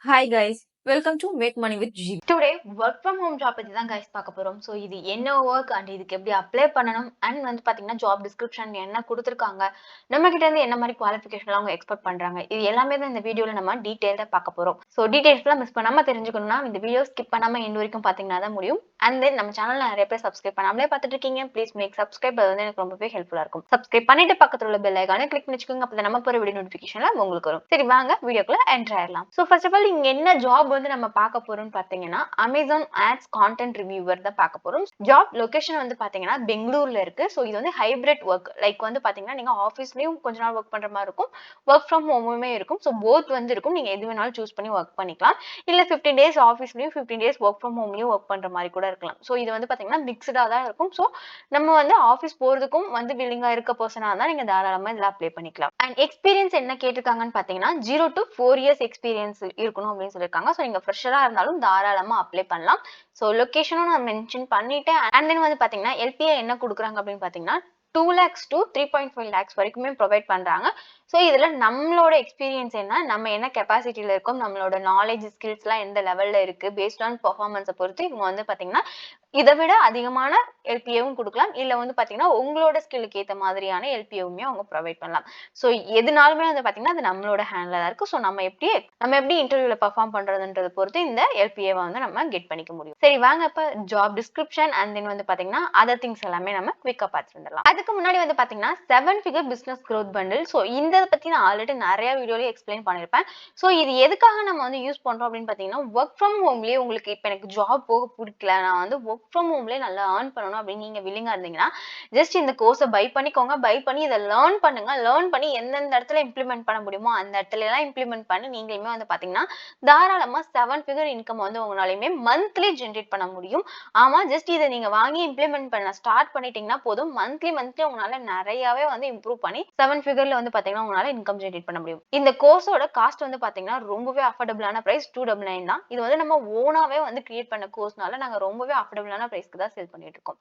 Hi guys, welcome to Make Money with G. Today work from home job பத்தி தான் guys பார்க்க போறோம். So இது என்ன ஒர்க் அண்ட் இதுக்கு எப்படி அப்ளை பண்ணணும் அண்ட் வந்து பாத்தீங்கன்னா ஜாப் டிஸ்கிரிப்ஷன் என்ன கொடுத்துருக்காங்க, நம்ம கிட்ட இருந்து என்ன மாதிரி குவாலிஃபிகேஷன் அவங்க எக்ஸ்பெக்ட் பண்றாங்க, இது எல்லாமே தான் இந்த வீடியோல நம்ம டீடைல்டா பார்க்க போறோம். ஸோ டீடைல்ஸ்லாம் மிஸ் பண்ணாம தெரிஞ்சுக்கணும்னா இந்த வீடியோ ஸ்கிப் பண்ணாம எண்ட் வரைக்கும் பாத்தீங்கன்னா தான் முடியும். அண்ட் தென் நம்ம சேனல்ல நிறைய பேர் சப்ஸ்கிரைப் பண்ணாமலே பார்த்துட்டு இருக்கீங்க, ப்ளீஸ் மேக் சப்ஸ்கிரைப். அது வந்து எனக்கு ரொம்பவே ஹெல்ப்ஃபுல்லா இருக்கும். சப்ஸ்கிரைப் பண்ணிட்டு பக்கத்துல உள்ள பெல் ஐகானை கிளிக் பண்ணிச்சுக்கோங்க, அப்போ நம்ம போற வீடியோ நோட்டிஃபிகேஷன்ல உங்களுக்கு வரும். சரி வாங்க வீடியோக்குள்ள என்டர் ஆயிடலாம். ஸோ ஃபர்ஸ்ட் ஆஃப் ஆல் இங்க என்ன ஜாப் வந்து நம்ம பார்க்க போறோம்னு பாத்தீங்கன்னா அமேசான் ஆட்ஸ் கான்டென்ட் ரிவ்யூவர் தான் பார்க்க போறோம். ஜாப் லொகேஷன் வந்து பாத்தீங்கன்னா பெங்களூர்ல இருக்கு. ஸோ இது வந்து ஹைபிரிட் ஒர்க். லைக் வந்து பாத்தீங்கன்னா நீங்க ஆஃபீஸ்லயும் கொஞ்ச நாள் ஒர்க் பண்ற மாதிரி இருக்கும், ஒர்க் ஃப்ரம் ஹோமுமே இருக்கும். ஸோ போத் வந்து இருக்கும். நீங்க எது வேணாலும் சூஸ் பண்ணி ஒர்க் பண்ணிக்கலாம். இல்ல 15 டேஸ் ஆஃபீஸ்லயும் 15 டேஸ் ஒர்க் ஃப்ரம் ஹோம்லயும் ஒர்க் பண்ற மாதிரி கூட இருக்கலாம். ஸோ இது வந்து பாத்தீங்கன்னா மிக்ஸ்டா தான் இருக்கும். ஸோ நம்ம வந்து ஆஃபீஸ் போறதுக்கும் வந்து வில்லிங்கா இருக்க பர்சனா இருந்தா நீங்க தாராளமா இதுல அப்ளை பண்ணிக்கலாம். அண்ட் எக்ஸ்பீரியன்ஸ் என்ன கேட்டிருக்காங்கன்னு பாத்தீங்கன்னா 0 to 4 இயர்ஸ் எக்ஸ்பீரியன்ஸ் இருக்கணும் அப்படின்னு சொல்லியிருக்காங்க. ஸோ நீங்க ஃப்ரெஷரா இருந்தாலும் தாராளமா அப்ளை பண்ணலாம். ஸோ லொகேஷனும் நான் மென்ஷன் பண்ணிட்டேன். அண்ட் தென் வந்து பாத்தீங்கன்னா எல்பிஏ என்ன கொடுக்குறாங்க அப்படின்னு பாத்தீங்கன்னா 2 lakhs to 3.5 lakhs வரைக்குமே ப்ரொவைட் பண்றாங்க. ஸோ இதுல நம்மளோட எக்ஸ்பீரியன்ஸ் என்ன, நம்ம என்ன கெப்பாசிட்டியில இருக்கோம், நம்மளோட நாலேஜ் ஸ்கில்ஸ் எல்லாம் எந்த லெவல்ல இருக்கு, பேஸ்ட் ஆன் பெர்ஃபார்மன்ஸை பொறுத்து இவங்க வந்து பாத்தீங்கன்னா இதை விட அதிகமான எல்பிஏவும் கொடுக்கலாம். இல்ல வந்து பாத்தீங்கன்னா உங்களோட ஸ்கில்லுக்கு ஏத்த மாதிரியான எல்பிஏவுமே அவங்க ப்ரொவைட் பண்ணலாம். ஸோ எதுனாலுமே வந்து பாத்தீங்கன்னா அது நம்மளோட ஹேண்ட்ல தான் இருக்கு. ஸோ நம்ம எப்படி இன்டர்வியூல பெர்ஃபார்ம் பண்றதுன்றதை பொறுத்து இந்த எல்பிஏவை வந்து நம்ம கெட் பண்ணிக்க முடியும். சரி வாங்க இப்ப ஜாப் டிஸ்கிரிப்ஷன் அண்ட் தென் வந்து பாத்தீங்கன்னா அதர் திங்ஸ் எல்லாமே நம்ம குவிக்கா பார்த்துட்டு வந்துடலாம். அதுக்கு முன்னாடி வந்து பாத்தீங்கன்னா 7 figure business growth bundle. So இந்த பத்தி நான் ஆல்ரெடி நிறைய வீடியோல எக்ஸ்பிளைன் பண்ணிருப்பேன். ஸோ இது எதுக்காக நம்ம வந்து யூஸ் பண்றோம் அப்படின்னு பாத்தீங்கன்னா ஒர்க் ஃப்ரம் ஹோம்லயே உங்களுக்கு இப்ப எனக்கு ஜாப் போக பிடிக்கல, நான் வந்து ஒர்க் ஃப்ரம் ஹோம்லயே நல்லா ஏர்ன் பண்ணணும் அப்படின்னு நீங்க வில்லிங்கா இருந்தீங்கன்னா ஜஸ்ட் இந்த கோர்ஸை பை பண்ணிக்கோங்க. பை பண்ணி இதை லேர்ன் பண்ணுங்க. லேர்ன் பண்ணி எந்தெந்த இடத்துல இம்ப்ளிமெண்ட் பண்ண முடியுமோ அந்த இடத்துல எல்லாம் இம்ப்ளிமெண்ட் பண்ணி நீங்களுமே வந்து பாத்தீங்கன்னா தாராளமா 7 figure இன்கம் வந்து உங்களாலையுமே மந்த்லி ஜென்ரேட் பண்ண முடியும். ஆமா, ஜஸ்ட் இதை நீங்க வாங்கி இம்ப்ளிமெண்ட் பண்ண ஸ்டார்ட் பண்ணிட்டீங்கன்னா போதும், மந்த்லி உங்களால நிறையவே வந்து இம்ப்ரூவ் பண்ணி 7 figureல வந்து பாத்தீங்கன்னா உங்களால இன்கம் ஜென்ரேட் பண்ண முடியும். இந்த கோர்ஸோட காஸ்ட் வந்து பாத்தீங்கன்னா ரொம்பவே அஃபோர்டபுளான பிரைஸ் 299 தான். இது வந்து நம்ம ஓனாவே வந்து கிரியேட் பண்ண கோர்ஸ்னால நாங்க ரொம்பவே அஃபோர்டபுளான பிரைஸ்க்கு தான் சேல் பண்ணிட்டு இருக்கோம்.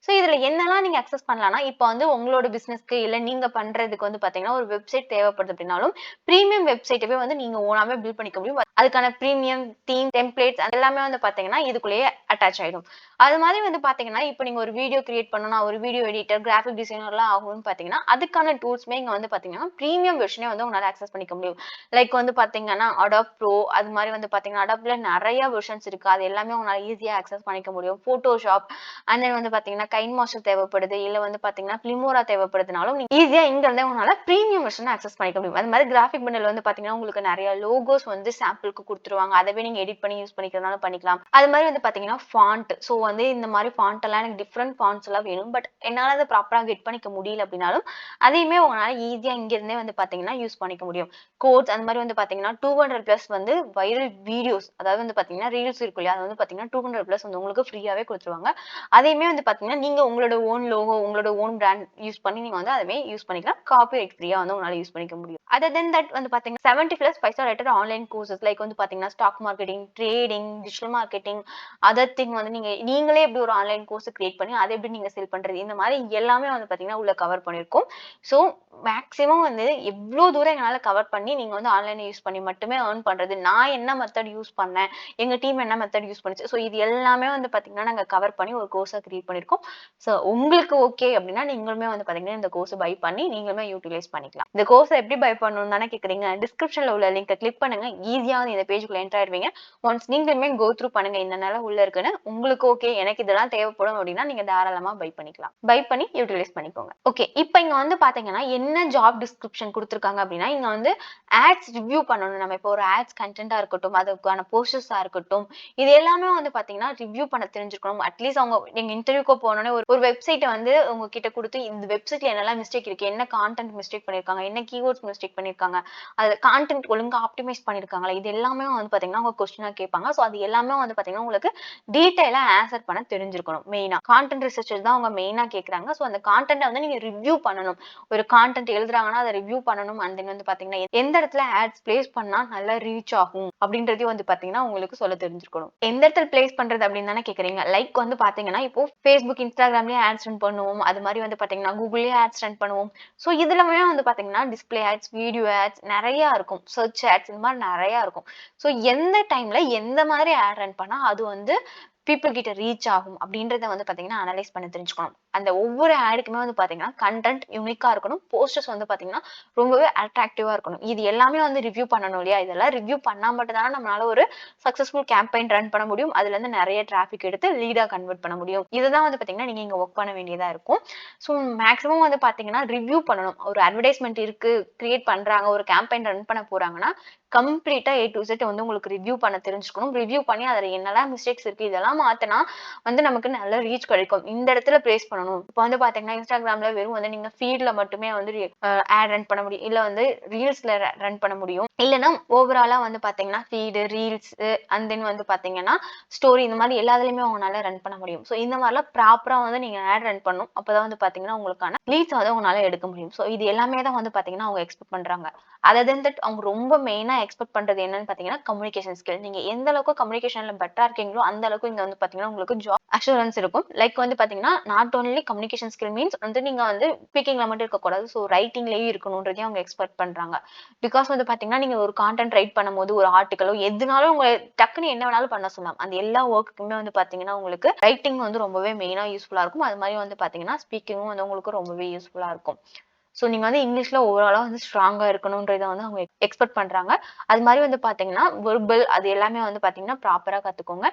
ஸோ இதுல என்னெல்லாம் நீங்க அக்சஸ் பண்ணலாம்னா, இப்போ வந்து உங்களோட பிசினஸ்க்கு இல்ல நீங்க பண்றதுக்கு வந்து பாத்தீங்கன்னா ஒரு வெப்சைட் தேவைப்படுது அப்படின்னாலும் பிரீமியம் வெப்சைட்டவே வந்து நீங்க ஓனாவே பில்ட் பண்ணிக்க முடியும். அதுக்கான பிரீமியம் தீம் டெம்ப்ளேட்ஸ் எல்லாமே வந்து பாத்தீங்கன்னா இதுக்குள்ளேயே அட்டாச் ஆயிடும். அது மாதிரி வந்து பாத்தீங்கன்னா இப்போ நீங்க ஒரு வீடியோ கிரியேட் பண்ணணும், ஒரு வீடியோ எடிட்டர் கிராஃபிக் டிசைனர்லாம் ஆகணும்னு பாத்தீங்கன்னா அதுக்கான டூல்ஸ்மே இங்க வந்து பாத்தீங்கன்னா பிரீமியம் வெர்ஷனே வந்து உங்களால அக்சஸ் பண்ணிக்க முடியும். லைக் வந்து பாத்தீங்கன்னா அடாப் ப்ரோ, அது மாதிரி வந்து பாத்தீங்கன்னா அடாப்ல நிறைய வெர்ஷன்ஸ் இருக்கு. அது எல்லாமே உங்களால ஈஸியா அக்சஸ் பண்ணிக்க முடியும். போட்டோஷாப் அண்ட் தென் வந்து பாத்தீங்கன்னா கைன் மாஸ்டர் தேவைப்படுது, இல்ல வந்து பாத்தீங்கன்னா பிலிமோரா தேவைப்படுதுனாலும் நீங்க ஈஸியா இங்க இருந்தே உங்களால பிரீமியம் வெர்ஷன் அக்சஸ் பண்ணிக்க முடியும். அது மாதிரி கிராஃபிக் பண்டல் வந்து பாத்தீங்கன்னா உங்களுக்கு நிறைய லோகோஸ் வந்து சாம்பிளுக்கு கொடுத்துருவாங்க. அதவே நீங்க எடிட் பண்ணி யூஸ் பண்ணிக்கிறதுனால பண்ணிக்கலாம். அது மாதிரி வந்து பாத்தீங்கன்னா ஃபாண்ட். ஸோ வந்து இந்த மாதிரி ஃபாண்ட் எல்லாம் எனக்கு டிஃப்ரெண்ட் ஃபாண்ட்ஸ் எல்லாம் வேணும், பட் என்னால அதை ப்ராப்பரா கெட் பண்ணிக்க முடியல அப்படின்னாலும் அதையுமே உங்களால ஈஸியா இங்க இருந்தே வந்து பாத்தீங்கன்னா யூஸ் பண்ணிக்க முடியும். கோட்ஸ் அந்த மாதிரி வந்து பாத்தீங்கன்னா 200+ வந்து வைரல் வீடியோஸ், அதாவது வந்து பாத்தீங்கன்னா ரீல்ஸ் இருக்கு இல்லையா, அது வந்து பாத்தீங்கன்னா 200+ வந்து உங்களுக்கு ஃப்ரீயாவே கொடுத்துருவாங்க. அதையுமே வந்து பாத்தீங்கன்னா நீங்க உங்களோட ஓன் லோகோ உங்களோட ஓன் பிராண்ட் யூஸ் பண்ணி நீங்க வந்து அதுவே யூஸ் பண்ணிக்கலாம். காப்பிரைட் ஃப்ரீயா வந்து உங்களால யூஸ் பண்ணிக்க முடியும். அதர் தென் தட் வந்து பாத்தீங்கன்னா 70+ 5 star rated online courses like வந்து பாத்தீங்கன்னா stock marketing, trading, digital marketing, other thing வந்து நீங்களே எப்படி ஒரு ஆன்லைன் கோர்ஸ் கிரியேட் பண்ணி அதை எப்படி நீங்க செல் பண்றது, இந்த மாதிரி எல்லாமே வந்து பாத்தீங்கன்னா உள்ள கவர் பண்ணிருக்கோம். ஸோ மேக்ஸிமம் வந்து எவ்வளவு தூரம் எங்களால கவர் பண்ணி நீங்க வந்து ஆன்லைன் யூஸ் பண்ணி மட்டுமே ஏர்ன் பண்றது, நான் என்ன மெத்தட் யூஸ் பண்ணேன், எங்க டீம் என்ன மெத்தட் யூஸ் பண்ணுச்சு, ஸோ இது எல்லாமே வந்து பாத்தீங்கன்னா நாங்க கவர் பண்ணி ஒரு கோர்ஸா கிரியேட் பண்ணிருக்கோம். ஸோ உங்களுக்கு ஓகே அப்படின்னா நீங்களுமே வந்து பாத்தீங்கன்னா இந்த கோர்ஸ் பை பண்ணி நீங்களுமே யூட்டிலைஸ் பண்ணிக்கலாம். இந்த கோர்ஸ் எப்படி பை பண்ணணும் தானே கேக்குறீங்க? டிஸ்கிரிப்ஷன்ல உள்ள லிங்கை கிளிக் பண்ணுங்க, ஈஸியா வந்து இந்த பேஜுக்குள்ள என்டர் ஆயிடுவீங்க. ஒன்ஸ் நீங்களுமே கோ த்ரூ பண்ணுங்க, இந்த நேரம் உள்ள இருக்குன்னு உங்களுக்கு ஓகே எனக்கு இதெல்லாம் தேவைப்படும் அப்படின்னா நீங்க தாராளமா பை பண்ணிக்கலாம். பை பண்ணி யூட்டிலைஸ் பண்ணிக்கோங்க. ஓகே, இப்போ இங்க வந்து பாத்தீங்கன்னா என்ன ஜாப் டிஸ்கிரிப்ஷன் கொடுத்துருக்காங்க அப்படின்னா இங்க வந்து ஆட்ஸ் ரிவ்யூ பண்ணணும். நம்ம இப்போ ஒரு ஆட்ஸ் கண்டென்ட்டா இருக்கட்டும், அதுக்கான போஸ்டர்ஸா இருக்கட்டும், இது எல்லாமே வந்து பாத்தீங்கன்னா ரிவ்யூ பண்ண தெரிஞ்சிருக்கணும். அட்லீஸ்ட் அவங்க நீங்க இன்டர்வியூக்கு போனோடனே ஒரு வெப்சைட்டை வந்து உங்ககிட்ட கொடுத்து இந்த வெப்சைட்ல என்னெல்லாம் மிஸ்டேக் இருக்கு, என்ன கான்டென்ட் மிஸ்டேக் பண்ணிருக்காங்க, என்ன கீவேர்ட்ஸ் மிஸ்டேக் பண்ணிருக்காங்க, அது கான்டென்ட் ஒழுங்கா ஆப்டிமைஸ் பண்ணிருக்காங்களா, இது எல்லாமே வந்து பாத்தீங்கன்னா உங்க கொஸ்டினா கேட்பாங்க. ஸோ அது எல்லாமே வந்து பாத்தீங்கன்னா உங்களுக்கு டீடைலா ஆன்சர் ஆன்சர் பண்ண தெரிஞ்சிருக்கணும். மெயினா கான்டென்ட் ரிசர்ச்சர் தான் அவங்க மெயினா கேக்குறாங்க. சோ அந்த கான்டென்ட்ட வந்து நீங்க ரிவ்யூ பண்ணணும். ஒரு கான்டென்ட் எழுதுறாங்கன்னா அத ரிவ்யூ பண்ணணும். அண்ட் தென் வந்து பாத்தீங்கன்னா எந்த இடத்துல ஆட்ஸ் பிளேஸ் பண்ணா நல்லா ரீச் ஆகும் அப்படின்றதையும் வந்து பாத்தீங்கன்னா உங்களுக்கு சொல்ல தெரிஞ்சிருக்கணும். எந்த இடத்துல பிளேஸ் பண்றது அப்படின்னு தானே கேக்குறீங்க. லைக் வந்து பாத்தீங்கன்னா இப்போ Facebook, Instagramலயே ஆட்ஸ் ரன் பண்ணுவோம். அது மாதிரி வந்து பாத்தீங்கன்னா கூகுள்லயே ஆட்ஸ் ரன் பண்ணுவோம். சோ இதுலமே வந்து பாத்தீங்கன்னா டிஸ்ப்ளே ஆட்ஸ், வீடியோ ஆட்ஸ் நெறைய இருக்கும். சர்ச் ஆட்ஸ் இந்த மாதிரி நெறைய இருக்கும். சோ எந்த டைம்ல எந்த மாதிரி ஆட் ரன் பண்ணா அது வந்து பீப்பிள் கிட்ட ரீச் ஆகும் அப்படின்றத வந்து பாத்தீங்கன்னா அனலைஸ் பண்ண தெரிஞ்சுக்கணும். அந்த ஒவ்வொரு ஆடுக்குமே வந்து பாத்தீங்கன்னா கண்டென்ட் யூனிக்கா இருக்கணும். போஸ்டர்ஸ் வந்து பாத்தீங்கன்னா ரொம்பவே அட்ராக்டிவா இருக்கணும். இது எல்லாமே வந்து ரிவ்யூ பண்ணணும் இல்லையா? இதெல்லாம் ரிவ்யூ பண்ணா மட்டும் தானே நம்மளால ஒரு சக்சஸ்ஃபுல் கேம்பெயின் ரன் பண்ண முடியும். அதுல இருந்து நிறைய டிராபிக் எடுத்து லீடா கன்வெர்ட் பண்ண முடியும். இதுதான் வந்து பாத்தீங்கன்னா நீங்க இங்க ஒர்க் பண்ண வேண்டியதா இருக்கும். ஸோ மேக்ஸிமம் வந்து பாத்தீங்கன்னா ரிவ்யூ பண்ணணும். ஒரு அட்வர்டைஸ்மெண்ட் இருக்கு, கிரியேட் பண்றாங்க, ஒரு கேம்பெயின் ரன் பண்ண போறாங்கன்னா கம்ப்ளீட்டா A to Z வந்து உங்களுக்கு ரிவ்யூ பண்ண தெரிஞ்சுக்கணும். ரிவ்யூ பண்ணி அதுல என்னெல்லாம் மிஸ்டேக்ஸ் இருக்கு இதெல்லாம் மாத்துனா வந்து நமக்கு நல்ல ரீச் கிடைக்கும். இந்த இடத்துல பிளேஸ் பண்ணணும். இப்போ வந்து பாத்தீங்கன்னா இன்ஸ்டாகிராம்ல வெறும் வந்து நீங்க ஃபீட்ல மட்டுமே வந்து ஆட் ரன் பண்ண முடியும். இல்ல வந்து ரீல்ஸ்ல ரன் பண்ண முடியும். இல்லன்னா ஓவராலா வந்து பாத்தீங்கன்னா ஃபீடு, ரீல்ஸ் அண்ட் தென் வந்து பாத்தீங்கன்னா ஸ்டோரி இந்த மாதிரி எல்லாத்துலயுமே உங்களால ரன் பண்ண முடியும். சோ இந்த மாதிரிலாம் ப்ராப்பரா வந்து நீங்க ஆட் ரன் பண்ணணும். அப்பதான் வந்து பாத்தீங்கன்னா உங்களுக்கான லீட்ஸ் வந்து உங்களால எடுக்க முடியும். சோ இது எல்லாமே தான் வந்து பாத்தீங்கன்னா அவங்க எக்ஸ்பெக்ட் பண்றாங்க. அதர் தென் தட் அவங்க ரொம்ப மெயினா எக்ஸ்பெக்ட் பண்றது என்னன்னு பாத்தீங்கன்னா கம்யூனிகேஷன் ஸ்கில். நீங்க எந்த அளவுக்கு கம்யூனிகேஷன்ல பெட்டரா இருக்கீங்களோ அந்த அளவுக்கு இங்க வந்து பாத்தீங்கன்னா உங்களுக்கு ஜாப் அஷூரன்ஸ் இருக்கும். லைக் வந்து பாத்தீங்கன்னா not only communication skill means வந்து நீங்க வந்து ஸ்பீக்கிங்ல மட்டும் இருக்கக்கூடாது. ஸோ ரைட்டிங்லயும் இருக்கணும்ன்றதையும் அவங்க எக்ஸ்பெக்ட் பண்றாங்க. பிகாஸ் வந்து பாத்தீங்கன்னா நீங்க ஒரு கான்டென்ட் ரைட் பண்ணும்போது ஒரு ஆர்டிக்கலோ எதுனாலும் உங்க டக்குன்னு என்ன வேணாலும் பண்ண சொல்லலாம். அந்த எல்லா ஒர்க்குமே வந்து பாத்தீங்கன்னா உங்களுக்கு ரைட்டிங் வந்து ரொம்பவே மெயினா யூஸ்ஃபுல்லா இருக்கும். அது மாதிரி வந்து பாத்தீங்கன்னா ஸ்பீக்கிங்கும் வந்து உங்களுக்கு ரொம்பவே யூஸ்ஃபுல்லா இருக்கும். சோ நீங்க வந்து இங்கிலீஷ்ல ஓவராலா வந்து ஸ்ட்ராங்கா இருக்கணும்ன்றத வந்து அவங்க எக்ஸ்பெக்ட் பண்றாங்க. அது மாதிரி வந்து பாத்தீங்கன்னா வெர்பல் அது எல்லாமே வந்து பாத்தீங்கன்னா ப்ராப்பரா கத்துக்கோங்க.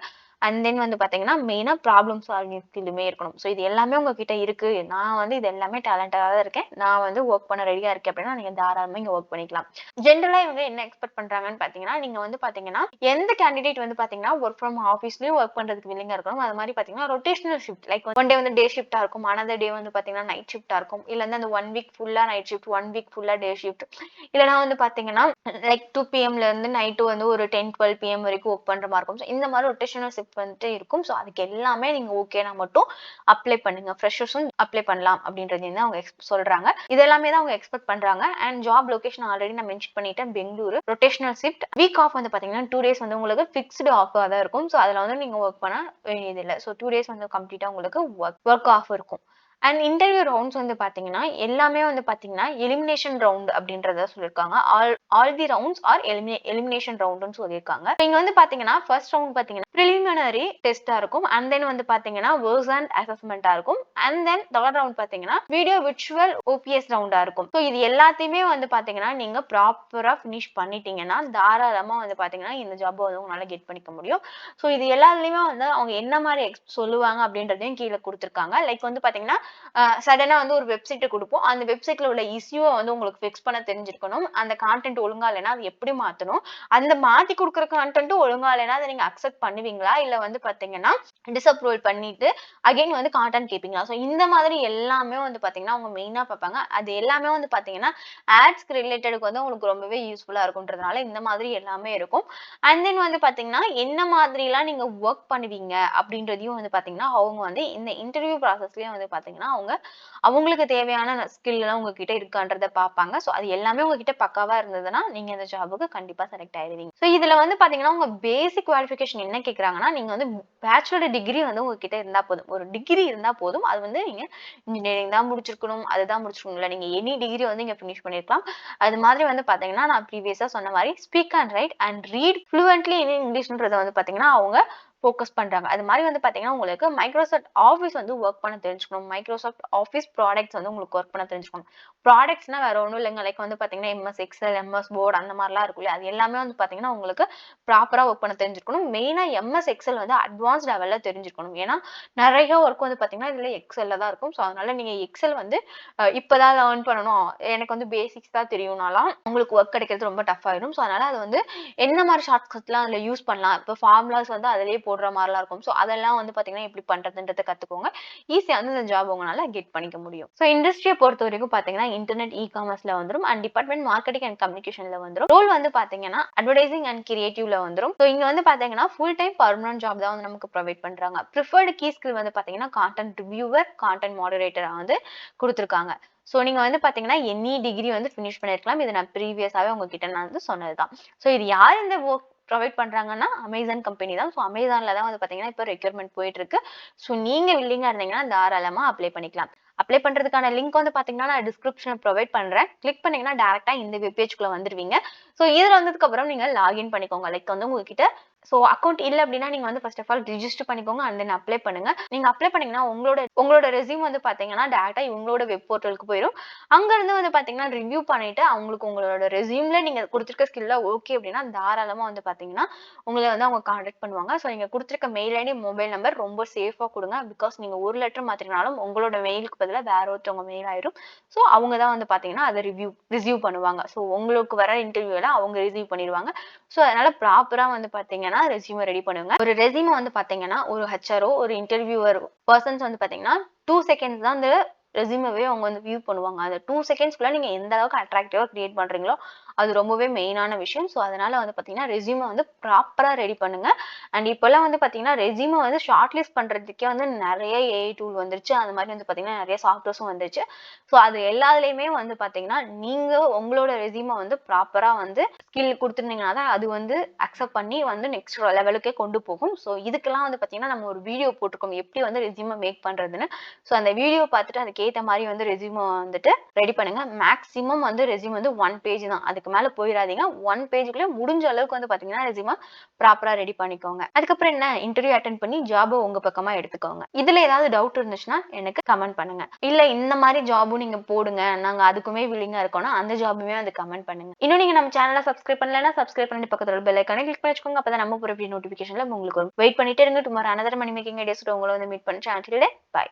அண்ட் தென் வந்து பாத்தீங்கன்னா மெயினா ப்ராப்ளம் சால்விங் ஸ்கில்லுமே இருக்கணும். சோ இது எல்லாமே உங்ககிட்ட இருக்கு. நான் வந்து இது எல்லாமே டேலண்டடா தான் இருக்கேன். நான் வந்து ஒர்க் பண்ண ரெடியா இருக்கேன் அப்படின்னா நீங்க தாராளமா இங்க ஒர்க் பண்ணிக்கலாம். ஜென்ரலா இவங்க என்ன எக்ஸ்பெக்ட் பண்றாங்கன்னு பாத்தீங்கன்னா நீங்க வந்து பாத்தீங்கன்னா எந்த கேண்டிடேட் வந்து பாத்தீங்கன்னா ஒர்க் ஃப்ரம் ஆஃபீஸ்லயும் ஒர்க் பண்றதுக்கு வில்லிங்கா இருக்கணும். அது மாதிரி பாத்தீங்கன்னா rotational shift like one day வந்து டே ஷிஃப்டா இருக்கும். அனதர் டே வந்து பாத்தீங்கன்னா நைட் ஷிஃப்டா இருக்கும். இல்ல வந்து அந்த 1 வீக் ஃபுல்லா நைட் ஷிஃப்ட், 1 வீக் ஃபுல்லா டே ஷிஃப்ட். இல்லனா வந்து பாத்தீங்கன்னா லைக் 2 PM ல இருந்து நைட் வந்து ஒரு 10, 12 PM வரைக்கும் ஒர்க் பண்ற மாதிரி இருக்கும். இந்த மாதிரி ரொட்டேஷனல் ஷிஃப்ட் வந்துட்டு இருக்கும். சோ அதுக்கு எல்லாமே நீங்க ஓகேனா மட்டும் அப்ளை பண்ணுங்க. ஃப்ரெஷர்ஸும் அப்ளை பண்ணலாம் அப்படின்றது தான் அவங்க சொல்றாங்க. இது எல்லாமே தான் அவங்க எக்ஸ்பெக்ட் பண்றாங்க. அண்ட் ஜாப் லொகேஷன் ஆல்ரெடி நான் மென்ஷன் பண்ணிட்டேன். Bengaluru. Rotational shift. Week off வந்து பாத்தீங்கன்னா 2 டேஸ் வந்து உங்களுக்கு ஃபிக்ஸ்டு ஆஃபா தான் இருக்கும். சோ அதுல வந்து நீங்க ஒர்க் பண்ண வேண்டியதில்லை. சோ 2 டேஸ் வந்து கம்ப்ளீட்டா உங்களுக்கு ஒர்க் ஆஃப் இருக்கும். அண்ட் இன்டர்வியூ ரவுண்ட்ஸ் வந்து பாத்தீங்கன்னா எல்லாமே வந்து பாத்தீங்கன்னா எலிமினேஷன் ரவுண்ட் அப்படின்றத சொல்லியிருக்காங்க. All the rounds are elimination ரவுண்ட்னு சொல்லியிருக்காங்க. இங்க வந்து பாத்தீங்கன்னா ஃபர்ஸ்ட் ரவுண்ட் பாத்தீங்கன்னா பிரிலிமினரி டெஸ்டா இருக்கும். அண்ட் தென் வந்து பாத்தீங்கன்னா வேர்ஸ் அண்ட் அசஸ்மெண்டா இருக்கும். அண்ட் தென் தேர்ட் ரவுண்ட் பாத்தீங்கன்னா வீடியோ விர்ச்சுவல் OPS ரவுண்டா இருக்கும். ஸோ இது எல்லாத்தையுமே வந்து பாத்தீங்கன்னா நீங்க ப்ராப்பரா ஃபினிஷ் பண்ணிட்டீங்கன்னா தாராளமா வந்து பாத்தீங்கன்னா இந்த ஜாப் வந்து உங்களால கெட் பண்ணிக்க முடியும். ஸோ இது எல்லாத்துலயுமே வந்து அவங்க என்ன மாதிரி சொல்லுவாங்க அப்படின்றதையும் கீழே கொடுத்துருக்காங்க. லைக் வந்து பாத்தீங்கன்னா சடனா வந்து ஒரு வெப்சைட்டை கொடுப்போம். அந்த வெப்சைட்ல உள்ள இஷ்யூவை வந்து உங்களுக்கு ஃபிக்ஸ் பண்ண தெரிஞ்சிருக்கணும். அந்த கான்டென்ட் ஒழுங்கா இல்லைன்னா அது எப்படி மாத்தணும், அந்த மாத்தி கொடுக்குற கான்டென்ட் ஒழுங்கா இல்லைன்னா அதை நீங்க அக்செப்ட் பண்ணுவீங்களா, இல்ல வந்து பாத்தீங்கன்னா டிஸ்அப்ரூவல் பண்ணிட்டு அகைன் வந்து கான்டென்ட் கேட்பீங்களா. ஸோ இந்த மாதிரி எல்லாமே வந்து பாத்தீங்கன்னா அவங்க மெயினா பார்ப்பாங்க. அது எல்லாமே வந்து பாத்தீங்கன்னா ஆட்ஸ்க்கு ரிலேட்டடுக்கு வந்து உங்களுக்கு ரொம்பவே யூஸ்ஃபுல்லா இருக்கும்ன்றதுனால இந்த மாதிரி எல்லாமே இருக்கும். அண்ட் தென் வந்து பாத்தீங்கன்னா என்ன மாதிரிலாம் நீங்க ஒர்க் பண்ணுவீங்க அப்படின்றதையும் வந்து பாத்தீங்கன்னா அவங்க வந்து இந்த இன்டர்வியூ ப்ராசஸ்லயே வந்து பாத்தீங்கன்னா அவங்களுக்கு தேவையான ஸ்கில் எல்லாம் உங்ககிட்ட இருக்கான்றத பார்ப்பாங்க. சோ அது எல்லாமே உங்ககிட்ட பக்காவா இருந்ததுன்னா நீங்க இந்த ஜாபுக்கு கண்டிப்பா செலக்ட் ஆயிருவீங்க. சோ இதுல வந்து பாத்தீங்கன்னா உங்க பேசிக் குவாலிஃபிகேஷன் என்ன கேக்குறாங்கன்னா நீங்க வந்து பேச்சுலர் டிகிரி வந்து உங்ககிட்ட இருந்தா போதும். ஒரு டிகிரி இருந்தா போதும். அது வந்து நீங்க இன்ஜினியரிங் தான் முடிச்சிருக்கணும், அதுதான் முடிச்சிருக்கணும் இல்ல. நீங்க எனி டிகிரி வந்து இங்க ஃபினிஷ் பண்ணிருக்கலாம். அது மாதிரி வந்து பாத்தீங்கன்னா நான் ப்ரீவியஸா சொன்ன மாதிரி speak and write and read fluently in இங்கிலீஷ்ன்றத வந்து பாத்தீங்கன்னா அவங்க ஃபோக்கஸ் பண்றாங்க. அது மாதிரி வந்து பாத்தீங்கன்னா உங்களுக்கு மைக்ரோசாஃப்ட் ஆஃபீஸ் வந்து ஒர்க் பண்ண தெரிஞ்சுக்கணும். மைக்ரோசாஃப்ட் ஆஃபீஸ் ப்ராடக்ட்ஸ் வந்து உங்களுக்கு ஒர்க் பண்ண தெரிஞ்சுக்கணும். ப்ராடக்ட்ஸ்னா வேற ஒண்ணும் இல்லைங்க. லைக் வந்து பாத்தீங்கன்னா MS எக்ஸல், MS வேர்ட் அந்த மாதிரிலாம் இருக்கும் இல்லையா, அது எல்லாமே வந்து பாத்தீங்கன்னா உங்களுக்கு ப்ராப்பரா ஒர்க் பண்ண தெரிஞ்சிருக்கணும். மெயினா MS எக்ஸல் வந்து அட்வான்ஸ் லெவல்ல தெரிஞ்சிருக்கணும். ஏன்னா நிறைய ஒர்க் வந்து பாத்தீங்கன்னா இதுல எக்ஸல்ல தான் இருக்கும். ஸோ அதனால நீங்க எக்ஸல் வந்து இப்பதான் லேர்ன் பண்ணணும், எனக்கு வந்து பேசிக்ஸ் தான் தெரியும்னாலாம் உங்களுக்கு ஒர்க் கிடைக்கிறது ரொம்ப டஃப் ஆயிடும். ஸோ அதனால அது வந்து என்ன மாதிரி ஷார்ட் கட்லாம் அதுல யூஸ் பண்ணலாம், இப்போ ஃபார்முலாஸ் வந்து அதிலேயே போட்டு போடுற மாதிரிலாம் இருக்கும். ஸோ அதெல்லாம் வந்து பார்த்தீங்கன்னா எப்படி பண்றதுன்றத கத்துக்கோங்க. ஈஸியா வந்து இந்த ஜாப் உங்களால கெட் பண்ணிக்க முடியும். ஸோ இண்டஸ்ட்ரியை பொறுத்த வரைக்கும் பார்த்தீங்கன்னா இன்டர்நெட் காமர்ஸ்ல வந்துரும் அண்ட் டிபார்ட்மெண்ட் மார்க்கெட்டிங் அண்ட் கம்யூனிகேஷன்ல வந்துரும். ரோல் வந்து பார்த்தீங்கன்னா அட்வர்டைசிங் அண்ட் கிரியேட்டிவ்ல வந்துரும். ஸோ இங்க வந்து பார்த்தீங்கன்னா ஃபுல் டைம் பர்மனன்ட் ஜாப் தான் வந்து நமக்கு ப்ரொவைட் பண்றாங்க. ப்ரிஃபர்டு கீ ஸ்கில் வந்து பார்த்தீங்கன்னா கான்டென்ட் ரிவ்யூவர், கான்டென்ட் மாடரேட்டரா வந்து குடுத்துருக்காங்க. ஸோ நீங்க வந்து பார்த்தீங்கன்னா எனி டிகிரி வந்து ஃபினிஷ் பண்ணியிருக்கலாம். இது நான் ப்ரீவியஸாவே உங்ககிட்ட நான் வந்து சொன்னதுதான். ஸோ இது யார் இந்த ஒர்க் ப்ரொவைட் பண்றாங்கன்னா அமேசான் கம்பெனி தான். ஸோ அமேசான்ல தான் வந்து பார்த்தீங்கன்னா இப்போ ரெக்யர்மென்ட் போயிட்டு இருக்கு. ஸோ நீங்க வில்லிங்கா இருந்தீங்கன்னா தாராளமா அப்ளை பண்ணிக்கலாம். அப்ளை பண்றதுக்கான லிங்க் வந்து பார்த்தீங்கன்னா நான் டிஸ்கிரிப்ஷன்ல ப்ரொவைட் பண்றேன். கிளிக் பண்ணீங்கன்னா டைரக்ட்டா இந்த வெப் பேஜ்க்குள்ள வந்துருவீங்க. ஸோ இதுல வந்ததுக்கு அப்புறம் நீங்க லாகின் பண்ணிக்கோங்க. லைக் வந்து உங்ககிட்ட ஸோ அக்கவுண்ட் இல்ல அப்படின்னா நீங்க வந்து ஃபர்ஸ்ட் ஆஃப் ஆல் ரிஜிஸ்டர் பண்ணிக்கோங்க அண்ட் தென் அப்ளை பண்ணுங்க. நீங்க அப்ளை பண்ணீங்கன்னா உங்களோட ரெஸ்யூம் வந்து பார்த்தீங்கன்னா டைரக்ட்டா இவங்களோட வெப் போர்ட்டலுக்கு போயிரும். அங்க இருந்து வந்து பார்த்தீங்கன்னா ரிவ்யூ பண்ணிட்டு அவங்களுக்கு உங்களோட ரெஸ்யூம்ல நீங்க குடுத்திருக்க ஸ்கில்ல ஓகே அப்படின்னா தாராளமா வந்து பார்த்தீங்கன்னா உங்கள வந்து அவங்க கான்டாக்ட் பண்ணுவாங்க. ஸோ நீங்க குடுத்திருக்க மெயில் ஐடி, மொபைல் நம்பர் ரொம்ப சேஃபா குடுங்க. பிகாஸ் நீங்க ஒரு லெட்டர் மாத்தினாலும் உங்களோட மெயிலுக்கு பதிலா வேற ஒருத்தவங்க மெயில் ஆயிரும். ஸோ அவங்க தான் வந்து பார்த்தீங்கன்னா அத ரிசீவ் பண்ணுவாங்க. ஸோ உங்களுக்கு வர இன்டர்வியூல அவங்க ரிசீவ் பண்ணிடுவாங்க. ஸோ அதனால ப்ராப்பரா வந்து பார்த்தீங்கன்னா ரெஸ்யூம ரெடி பண்ணுங்க. ஒரு ரெஸ்யூம வந்து பார்த்தீங்கன்னா ஒரு ஹெச்ஆரோ ஒரு இன்டர்வியூவர் பெர்சன்ஸ் வந்து பார்த்தீங்கன்னா 2 செகண்ட்ஸ் தான் அந்த ரெஸ்யூமவே அவங்க வந்து வியூ பண்ணுவாங்க. அந்த 2 செகண்ட்ஸ்க்குள்ள நீங்க எந்த அளவுக்கு அட்ராக்டிவா கிரியேட் பண்றீங்களோ அது ரொம்பவே மெயினான விஷயம். ஸோ அதனால வந்து பார்த்தீங்கன்னா ரெஸ்யூம வந்து ப்ராப்பரா ரெடி பண்ணுங்க. அண்ட் இப்போலாம் வந்து பார்த்தீங்கன்னா ரெஸ்யூம வந்து ஷார்ட் லிஸ்ட் பண்றதுக்கே வந்து நிறைய ஏஐ டூல் வந்துருச்சு. அந்த மாதிரி வந்து பார்த்தீங்கன்னா நிறைய சாஃப்ட்வேர்ஸும் வந்துருச்சு. ஸோ அது எல்லாத்துலயுமே வந்து பார்த்தீங்கன்னா நீங்க உங்களோட ரெஸ்யூம வந்து ப்ராப்பரா வந்து ஸ்கில் குடுத்துருந்தீங்கன்னா தான் அது வந்து அக்செப்ட் பண்ணி வந்து நெக்ஸ்ட் லெவலுக்கே கொண்டு போகும். ஸோ இதுக்கெல்லாம் வந்து பார்த்தீங்கன்னா நம்ம ஒரு வீடியோ போட்டிருக்கோம். எப்படி வந்து ரெஸ்யூம மேக் பண்றதுன்னு. ஸோ அந்த வீடியோ பார்த்துட்டு அதுக்கேத்த மாதிரி வந்து ரெஸ்யூம வந்துட்டு ரெடி பண்ணுங்க. மேக்ஸிமம் வந்து ரெஸ்யூம் வந்து 1 பேஜ் தான். அதுக்கு மேல போயிடாதீங்க. 1 பேஜ்க்குள்ள முடிஞ்ச அளவுக்கு வந்து பார்த்தீங்கன்னா ரெஸ்யூம ப்ராப்பரா ரெடி பண்ணிக்கோங்க. அதுக்கப்புறம் என்ன இன்டர்வியூ அட்டெண்ட் பண்ணி ஜாப உங்க பக்கமா எடுத்துக்கோங்க. இதுல ஏதாவது டவுட் இருந்துச்சுன்னா எனக்கு கமெண்ட் பண்ணுங்க. இல்ல இந்த மாதிரி ஜாபும் நீங்க போடுங்க. நாங்க அதுக்குமே வில்லிங்கா இருக்கோம்னா அந்த ஜாபுமே வந்து கமெண்ட் பண்ணுங்க. இன்னும் நீங்க நம்ம சேனலை சப்ஸ்கிரைப் பண்ணலன்னா சப்ஸ்கிரைப் பண்ணி பக்கத்துல பெல் ஐகானை கிளிக் பண்ணி வச்சுக்கோங்க. அப்பதான் நம்ம போற நோட்டிபிகேஷன்ல உங்களுக்கு வரும். வெயிட் பண்ணிட்டே இருங்க. Tomorrow another money making ideas உங்களை வந்து மீட் பண்றேன். Until then, bye.